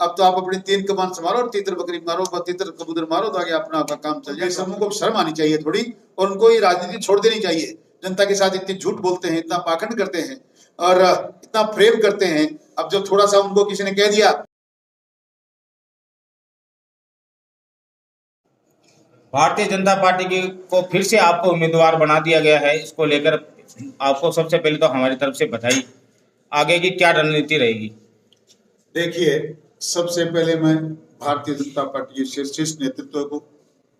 अब तो आप अपनी 3 कमान संभालो और तीतर बकरी मारो, तीतर कबूतर मारो, तो आगे अपना आपका काम चल जाए। समूह को शर्म आनी चाहिए थोड़ी, और उनको ये राजनीति छोड़ देनी चाहिए। जनता के साथ इतनी झूठ बोलते हैं, इतना पाखंड करते हैं और इतना फ्रेम करते हैं। अब जब थोड़ा सा उनको किसी ने कह दिया, भारतीय जनता पार्टी को फिर से आपको उम्मीदवार बना दिया गया है, इसको लेकर आपको सबसे पहले तो हमारी तरफ से बधाई। आगे की क्या रणनीति रहेगी? देखिए, सबसे पहले मैं भारतीय जनता पार्टी के शीर्ष नेतृत्व को,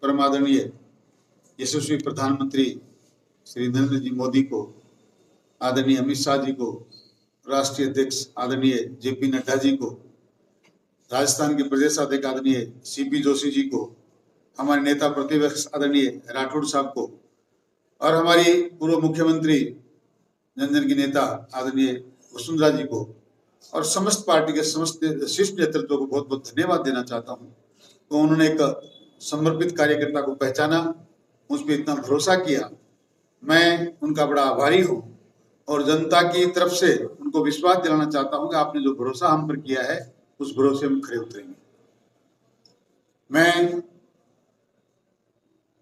परमादरणीय यशस्वी प्रधानमंत्री श्री नरेंद्र जी मोदी को, आदरणीय अमित शाह जी को, राष्ट्रीय अध्यक्ष आदरणीय जेपी नड्डा जी को, राजस्थान के प्रदेश अध्यक्ष आदरणीय सीपी जोशी जी को, हमारे नेता प्रतिपक्ष आदरणीय राठौड़ साहब को, और हमारी पूर्व मुख्यमंत्री जनजन की नेता आदरणीय वसुंधरा जी को, और समस्त पार्टी के समस्त शीर्ष नेतृत्व को बहुत बहुत धन्यवाद देना चाहता हूं। तो उन्होंने एक समर्पित कार्यकर्ता को पहचाना, मुझ पर इतना भरोसा किया, मैं उनका बड़ा आभारी हूं। और जनता की तरफ से उनको विश्वास दिलाना चाहता हूं कि आपने जो भरोसा हम पर किया है, उस भरोसे में खरे उतरेंगे। मैं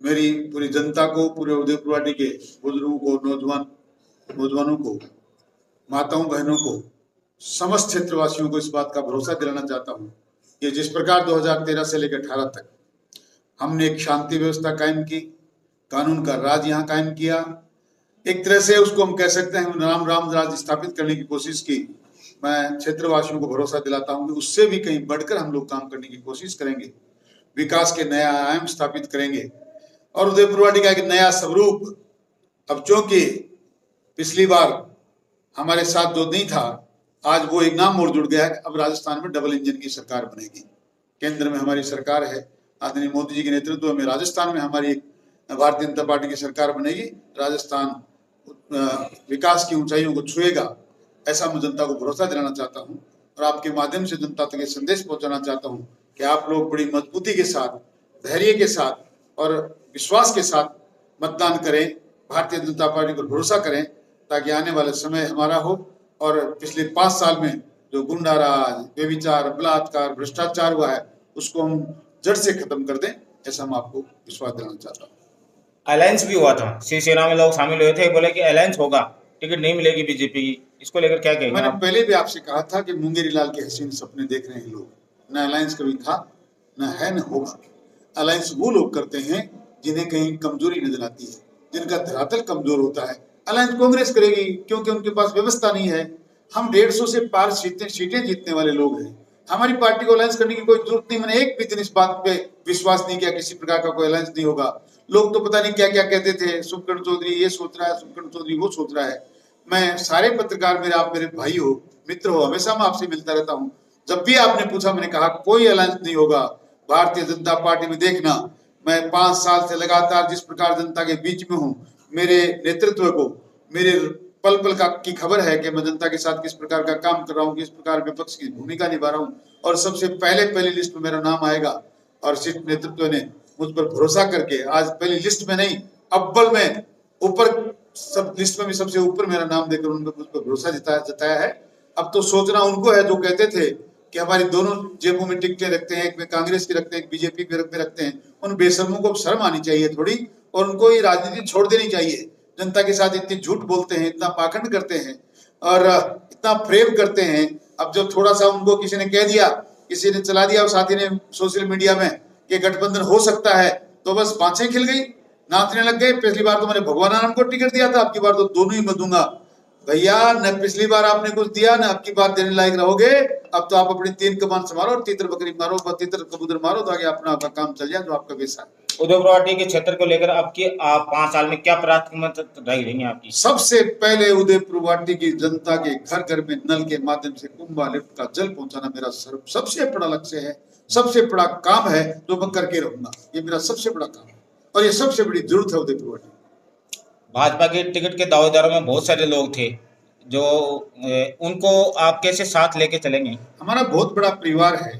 मेरी पूरी जनता को, पूरे उदयपुर वाटी के बुजुर्गों को, नौजवानों को, माताओं बहनों को, समस्त क्षेत्रवासियों को इस बात का भरोसा दिलाना चाहता हूं कि जिस प्रकार 2013 से लेकर 18 तक हमने एक शांति व्यवस्था कायम की, कानून का राज यहाँ कायम किया, एक तरह से उसको हम कह सकते हैं राम राज स्थापित करने की कोशिश की। मैं क्षेत्रवासियों को भरोसा दिलाता हूं कि उससे भी कहीं बढ़कर हम लोग काम करने की कोशिश करेंगे, विकास के नया आयाम स्थापित करेंगे और उदयपुर वाटी का एक नया स्वरूप। अब चूंकि पिछली बार हमारे साथ जो नहीं था, आज वो एक नाम और जुड़ गया है। अब राजस्थान में डबल इंजन की सरकार बनेगी। केंद्र में हमारी सरकार है, आदरणीय मोदी जी के नेतृत्व में। राजस्थान में हमारी भारतीय जनता पार्टी की सरकार बनेगी। राजस्थान विकास की ऊंचाइयों को छुएगा, ऐसा मैं जनता को भरोसा दिलाना चाहता हूं। और आपके माध्यम से जनता तक ये संदेश पहुंचाना चाहता हूं कि आप लोग बड़ी मजबूती के साथ, धैर्य के साथ और विश्वास के साथ मतदान करें, भारतीय जनता पार्टी पर भरोसा करें, ताकि आने वाले समय हमारा हो और पिछले 5 साल में जो गुंडाराज, व्यभिचार, बलात्कार, भ्रष्टाचार हुआ है, उसको हम जड़ से खत्म कर दें, ऐसा मैं आपको विश्वास दिलाना चाहता हूँ। अलायंस भी हुआ था, शिवसेना में लोग शामिल हुए थे, बोले कि अलायंस होगा, टिकट नहीं मिलेगी बीजेपी की, इसको लेकर क्या कहेंगे? मैंने पहले भी आपसे कहा था कि मुंगेरी लाल के हसीन सपने देख रहे हैं लोग। न अलायंस कभी था, न है, न होगा। अलायंस वो लोग करते हैं जिन्हें कहीं कमजोरी नजर आती है, जिनका धरातल कमजोर होता है। अलायंस कांग्रेस करेगी क्योंकि उनके पास व्यवस्था नहीं है। हम 150 से पार सीटें जीतने वाले लोग हैं। हमारी पार्टी को अलायंस करने की कोई जरूरत नहीं। मैंने एक भी दिन इस बात पे विश्वास नहीं किया किसी प्रकार का कोई अलायंस नहीं होगा। लोग तो पता नहीं क्या क्या कहते थे, सुखकर्ण चौधरी ये सोच रहा है, सुखकर्ण चौधरी वो सोच रहा है। मैं सारे पत्रकार मेरे, आप मेरे भाई हो, मित्र हो, हमेशा मैं आपसे मिलता रहता हूँ। जब भी आपने पूछा मैंने कहा कोई अलायंस नहीं होगा। भारतीय जनता पार्टी में देखना, मैं 5 साल से लगातार जिस प्रकार जनता के बीच में हूँ, मेरे नेतृत्व को, मेरे पल पल का की खबर है कि मैं जनता के साथ किस प्रकार का काम कर रहा हूँ, किस प्रकार विपक्ष की भूमिका निभा रहा हूँ। और सबसे पहली लिस्ट में मेरा नाम आएगा। और शीर्ष नेतृत्व ने मुझ पर भरोसा करके आज पहली लिस्ट में नहीं, अव्वल में, ऊपर सब लिस्ट में भी सबसे ऊपर मेरा नाम देकर उन्होंने मुझ पर भरोसा जताया है। अब तो सोचना उनको है जो कहते थे कि हमारी दोनों जेबों में टिकटें रखते हैं, एक में कांग्रेस की रखते हैं, एक बीजेपी पे रखते हैं। उन बेशर्मों को शर्म आनी चाहिए थोड़ी, और उनको ये राजनीति छोड़ देनी चाहिए। जनता के साथ इतनी झूठ बोलते हैं, इतना पाखंड करते हैं और इतना फ्रेम करते हैं। अब जब थोड़ा सा उनको किसी ने कह दिया, किसी ने चला दिया, और साथी ने सोशल मीडिया में कि गठबंधन हो सकता है, तो बस बाँछें खिल गई, नाचने लग गए। पिछली बार तो मैंने भगवान नाम को टिकट दिया था, अब की बार तो दोनों ही मैं दूंगा। भैया, न पिछली बार आपने कुछ दिया, न अब की बार देने लायक रहोगे। अब तो आप अपनी 3 कमान संभालो और तीतर बकरी मारो, तीतर कबूतर मारो, तो आगे अपना आपका काम चल जाए, जो आपका पेशा है। उदयपुर वाटी के क्षेत्र को लेकर आप 5 साल में क्या प्राथमिकता रहेगी आपकी? सबसे पहले उदयपुर वाटी की जनता के घर घर में नल के माध्यम से कुंभा लिफ्ट का जल पहुंचाना मेरा सबसे बड़ा लक्ष्य है, सबसे बड़ा काम है, जो मैं करके रहूंगा। ये मेरा सबसे बड़ा काम है और ये सबसे बड़ी जरूरत है उदयपुर वाटी। भाजपा के टिकट के दावेदारों में बहुत सारे लोग थे, जो उनको आप कैसे साथ लेके चलेंगे? हमारा बहुत बड़ा परिवार है,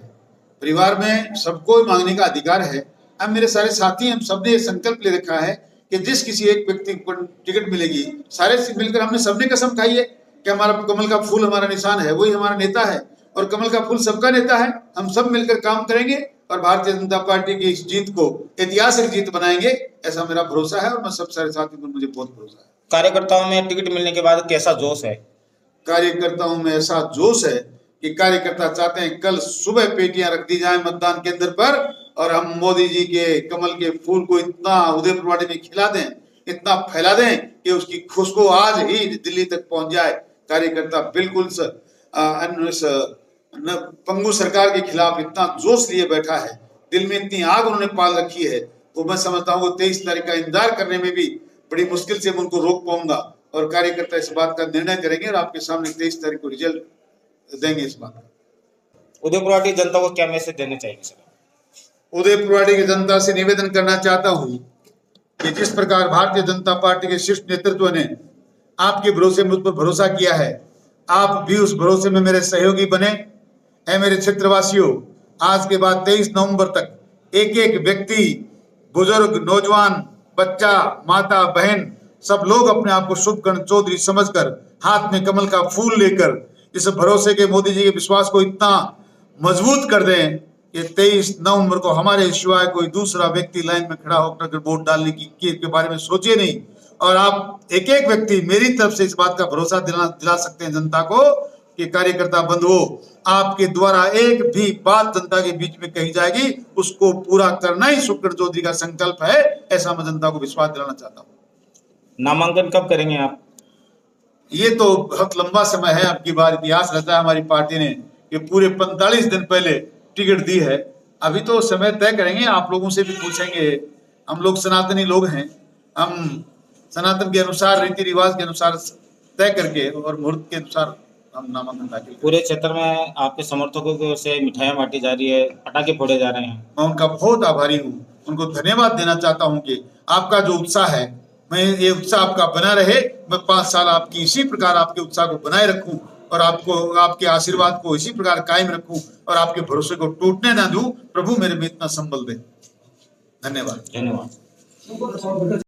परिवार में सबको मांगने का अधिकार है। अब मेरे सारे साथी, हम सबने संकल्प ले रखा है कि जिस किसी एक व्यक्ति को टिकट मिलेगी, सारे से मिलकर हमने सबने कसम खाई है कि हमारा कमल का फूल हमारा निशान है, वही हमारा नेता है। और कमल का फूल सबका नेता है। हम सब मिलकर काम करेंगे और भारतीय जनता पार्टी की इस जीत को ऐतिहासिक जीत बनाएंगे, ऐसा मेरा भरोसा है और मैं सब सारे साथियों पर मुझे बहुत भरोसा है। कार्यकर्ताओं में टिकट मिलने के बाद कैसा जोश है? कार्यकर्ताओं में ऐसा जोश है कि कार्यकर्ता चाहते हैं कल सुबह पेटियां रख दी जाए मतदान केंद्र पर और हम मोदी जी के कमल के फूल को इतना उदयपुरवाड़ी में खिला दें, इतना फैला दें कि उसकी खुशबू आज ही दिल्ली तक पहुंच जाए। कार्यकर्ता बिल्कुल पंगु सरकार के खिलाफ इतना जोश लिए बैठा है, दिल में इतनी आग उन्होंने पाल रखी है, वो मैं समझता हूँ 23 तारीख का इंतजार करने में भी बड़ी मुश्किल से मैं उनको रोक पाऊंगा और कार्यकर्ता इस बात का निर्णय करेंगे और आपके सामने 23 तारीख को रिजल्ट देंगे इस बात का। उदयपुरवाड़ी जनता को क्या मैसेज देना चाहिए सर? उदयपुरवाड़ी की जनता से निवेदन करना चाहता हूं कि जिस प्रकार भारतीय जनता पार्टी के शीर्ष नेतृत्व ने आपके भरोसे मुझ पर भरोसा किया है, आप भी उस भरोसे में मेरे सहयोगी बने हैं। मेरे क्षेत्रवासियों, आज के बाद 23 नवंबर तक एक एक व्यक्ति, बुजुर्ग, नौजवान, बच्चा, माता, बहन, सब लोग अपने आप को शुभकर्ण चौधरी समझकर हाथ में कमल का फूल लेकर इस भरोसे के मोदी जी के विश्वास को इतना मजबूत कर दें कि 23 नवंबर को हमारे सिवाय कोई दूसरा व्यक्ति लाइन में खड़ा होकर वोट डालने के बारे में सोचे नहीं। और आप एक एक व्यक्ति मेरी तरफ से इस बात का भरोसा दिला सकते हैं जनता को कि कार्यकर्ता बंधुओं, आपके द्वारा एक भी बात जनता के बीच में कही जाएगी उसको पूरा करना ही शुभकर्ण चौधरी का संकल्प है, ऐसा मैं जनता को विश्वास दिलाना चाहता हूँ। नामांकन कब करेंगे आप? ये तो बहुत लंबा समय है, अब की बार इतिहास रहता है हमारी पार्टी ने कि पूरे 45 दिन पहले टिकट दी है। अभी तो समय तय करेंगे, आप लोगों से भी पूछेंगे। हम लोग सनातनी लोग हैं, हम सनातन के अनुसार, रीति रिवाज के अनुसार तय करके और मुहूर्त के अनुसार हम नामांकन दाखिल। पूरे क्षेत्र में आपके समर्थकों की ओर से मिठाइयाँ बांटी जा रही है, पटाखे फोड़े जा रहे हैं। मैं उनका बहुत आभारी हूँ, उनको धन्यवाद देना चाहता हूँ कि आपका जो उत्साह है, मैं ये उत्साह आपका बना रहे। मैं 5 साल आपकी इसी प्रकार आपके उत्साह को बनाए रखूं और आपको आपके आशीर्वाद को इसी प्रकार कायम रखूं और आपके भरोसे को टूटने ना दूं। प्रभु मेरे में इतना संबल दे। धन्यवाद। धन्यवाद।